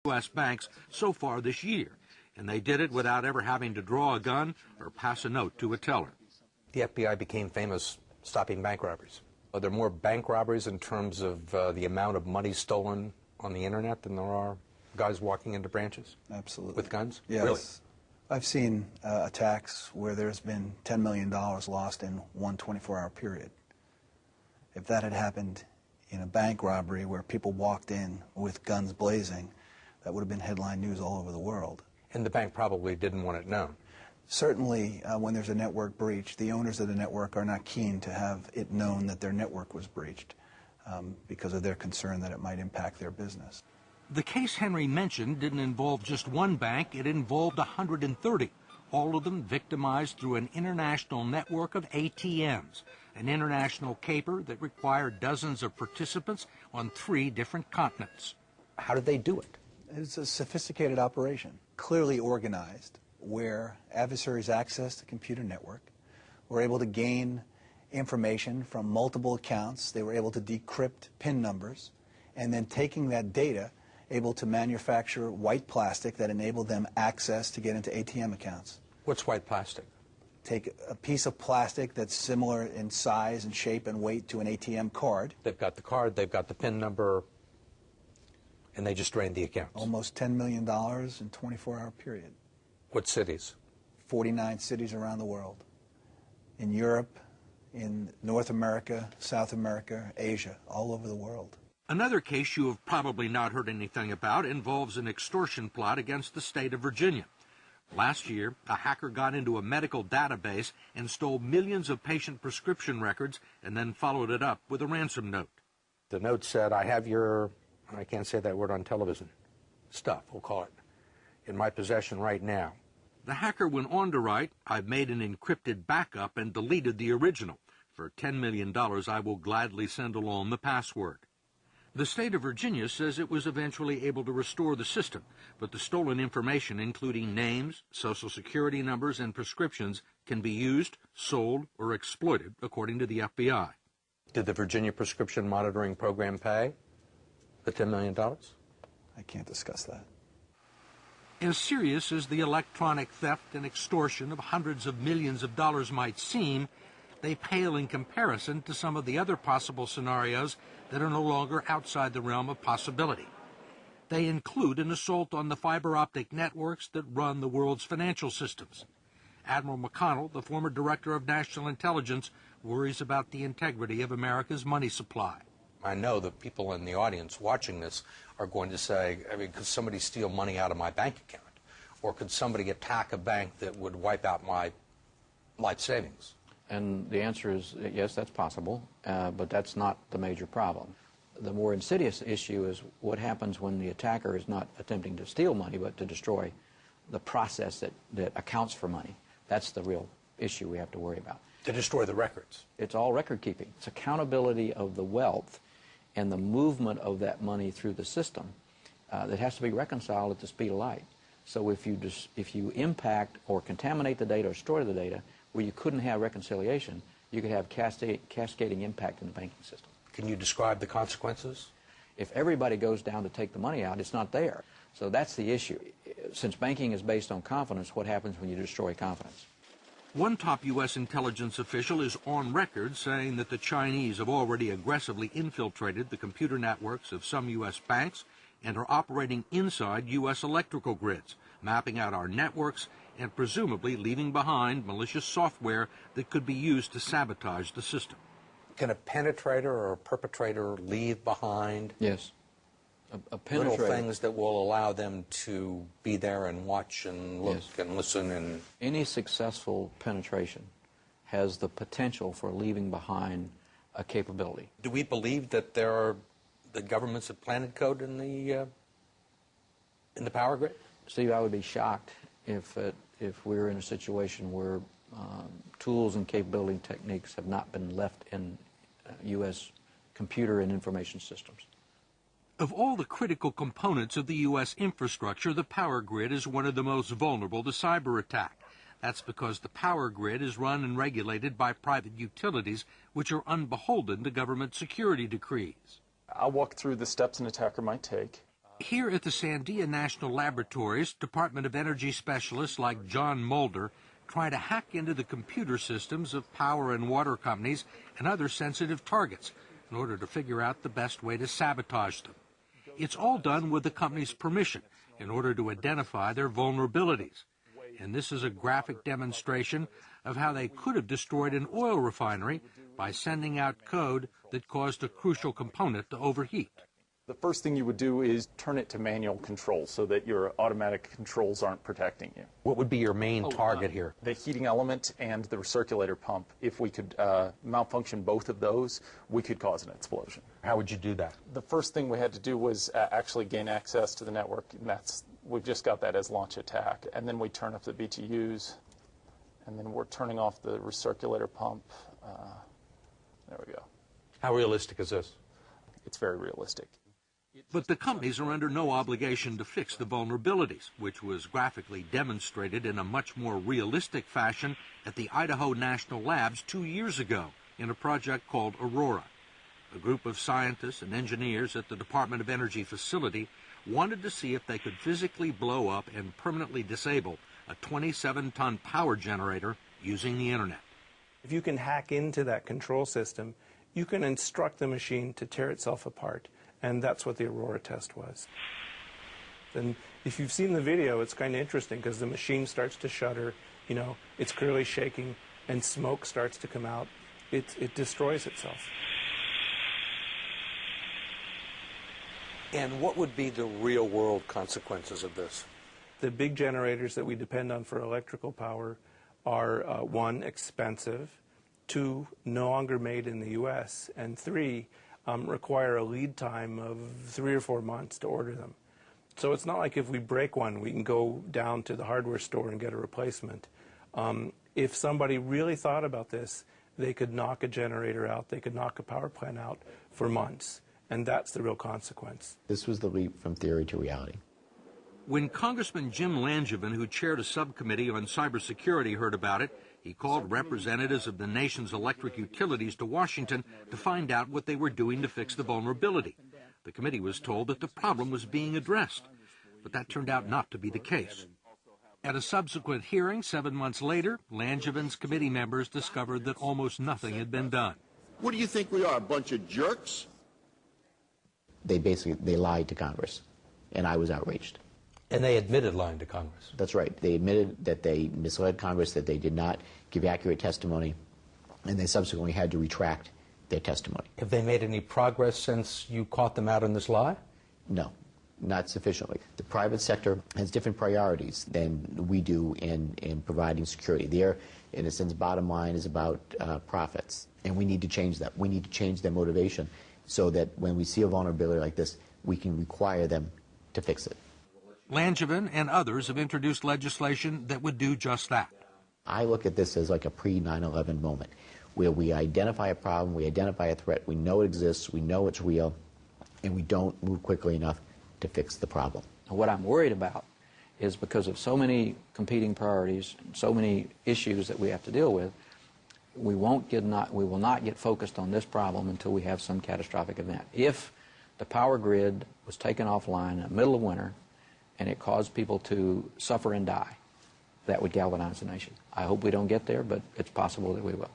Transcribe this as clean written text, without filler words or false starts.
U.S. banks so far this year, and they did it without ever having to draw a gun or pass a note to a teller. The FBI became famous stopping bank robberies. Are there more bank robberies in terms of the amount of money stolen on the internet than there are guys walking into branches? Absolutely. With guns? Yes. Really? I've seen attacks where there's been $10 million lost in one 24-hour period. If that had happened in a bank robbery where people walked in with guns blazing, that would have been headline news all over the world. And the bank probably didn't want it known. Certainly, when there's a network breach, the owners of the network are not keen to have it known that their network was breached because of their concern that it might impact their business. The case Henry mentioned didn't involve just one bank, it involved 130, all of them victimized through an international network of ATMs, an international caper that required dozens of participants on 3 different continents. How did they do it? It's a sophisticated operation, clearly organized, where adversaries access the computer network, were able to gain information from multiple accounts. They were able to decrypt PIN numbers, and then taking that data, able to manufacture white plastic that enabled them access to get into ATM accounts. What's white plastic? Take a piece of plastic that's similar in size and shape and weight to an ATM card. They've got the card, they've got the PIN number, and they just drained the accounts. Almost $10 million in a 24-hour period. What cities? 49 cities around the world. In Europe, in North America, South America, Asia, all over the world. Another case you have probably not heard anything about involves an extortion plot against the state of Virginia. Last year, a hacker got into a medical database and stole millions of patient prescription records and then followed it up with a ransom note. The note said, I have your, I can't say that word on television, stuff, we'll call it, in my possession right now. The hacker went on to write, I've made an encrypted backup and deleted the original. For $10 million, I will gladly send along the password. The state of Virginia says it was eventually able to restore the system, but the stolen information, including names, social security numbers, and prescriptions, can be used, sold, or exploited, according to the FBI. Did the Virginia Prescription Monitoring Program pay the $10 million? I can't discuss that. As serious as the electronic theft and extortion of hundreds of millions of dollars might seem, they pale in comparison to some of the other possible scenarios that are no longer outside the realm of possibility. They include an assault on the fiber optic networks that run the world's financial systems. Admiral McConnell, the former director of national intelligence, worries about the integrity of America's money supply. I know that people in the audience watching this are going to say, I mean, could somebody steal money out of my bank account? Or could somebody attack a bank that would wipe out my life savings? And the answer is yes, that's possible, but that's not the major problem. The more insidious issue is what happens when the attacker is not attempting to steal money, but to destroy the process that accounts for money. That's the real issue we have to worry about. To destroy the records. It's all record keeping. It's accountability of the wealth and the movement of that money through the system that has to be reconciled at the speed of light. So if you impact or contaminate the data or destroy the data where you couldn't have reconciliation, you could have cascading impact in the banking system. Can you describe the consequences? If everybody goes down to take the money out, it's not there. So that's the issue. Since banking is based on confidence, what happens when you destroy confidence? One top U.S. intelligence official is on record saying that the Chinese have already aggressively infiltrated the computer networks of some U.S. banks and are operating inside U.S. electrical grids, mapping out our networks and presumably leaving behind malicious software that could be used to sabotage the system. Can a penetrator or a perpetrator leave behind Yes. A penetrator. little things that will allow them to be there and watch and look Yes. and listen? And Any successful penetration has the potential for leaving behind a capability. do we believe that the governments have planted code in the power grid? Steve, I would be shocked if we were in a situation where tools and capability techniques have not been left in U.S. computer and information systems. Of all the critical components of the U.S. infrastructure, the power grid is one of the most vulnerable to cyber attack. That's because the power grid is run and regulated by private utilities, which are unbeholden to government security decrees. I'll walk through the steps an attacker might take. Here at the Sandia National Laboratories, Department of Energy specialists like John Mulder try to hack into the computer systems of power and water companies and other sensitive targets in order to figure out the best way to sabotage them. It's all done with the company's permission in order to identify their vulnerabilities. And this is a graphic demonstration of how they could have destroyed an oil refinery by sending out code that caused a crucial component to overheat. The first thing you would do is turn it to manual control so that your automatic controls aren't protecting you. What would be your main target here? The heating element and the recirculator pump. If we could malfunction both of those, we could cause an explosion. How would you do that? The first thing we had to do was actually gain access to the network, and we've just got that as launch attack. And then we turn up the BTUs, and then we're turning off the recirculator pump. There we go. How realistic is this? It's very realistic. But the companies are under no obligation to fix the vulnerabilities, which was graphically demonstrated in a much more realistic fashion at the Idaho National Labs 2 years ago in a project called Aurora. A group of scientists and engineers at the Department of Energy facility wanted to see if they could physically blow up and permanently disable a 27-ton power generator using the internet. If you can hack into that control system, you can instruct the machine to tear itself apart. And that's what the Aurora test was. And if you've seen the video, it's kind of interesting because the machine starts to shudder, it's clearly shaking, and smoke starts to come out. It destroys itself. And what would be the real-world consequences of this? The big generators that we depend on for electrical power are, 1, expensive, 2, no longer made in the U.S., and 3, require a lead time of 3 or 4 months to order them. So it's not like if we break one, we can go down to the hardware store and get a replacement. If somebody really thought about this, they could knock a generator out, they could knock a power plant out for months, and that's the real consequence. This was the leap from theory to reality. When Congressman Jim Langevin, who chaired a subcommittee on cybersecurity, heard about it, he called representatives of the nation's electric utilities to Washington to find out what they were doing to fix the vulnerability. The committee was told that the problem was being addressed, but that turned out not to be the case. At a subsequent hearing 7 months later, Langevin's committee members discovered that almost nothing had been done. What do you think we are, a bunch of jerks? They lied to Congress, and I was outraged. And they admitted lying to Congress. That's right. They admitted that they misled Congress, that they did not give accurate testimony, and they subsequently had to retract their testimony. Have they made any progress since you caught them out in this lie? No, not sufficiently. The private sector has different priorities than we do in providing security. Their, in a sense, bottom line is about profits, and we need to change that. We need to change their motivation so that when we see a vulnerability like this, we can require them to fix it. Langevin and others have introduced legislation that would do just that. I look at this as like a pre-9/11 moment, where we identify a problem, we identify a threat, we know it exists, we know it's real, and we don't move quickly enough to fix the problem. What I'm worried about is because of so many competing priorities, so many issues that we have to deal with, we will not get focused on this problem until we have some catastrophic event. If the power grid was taken offline in the middle of winter and it caused people to suffer and die, that would galvanize the nation. I hope we don't get there, but it's possible that we will.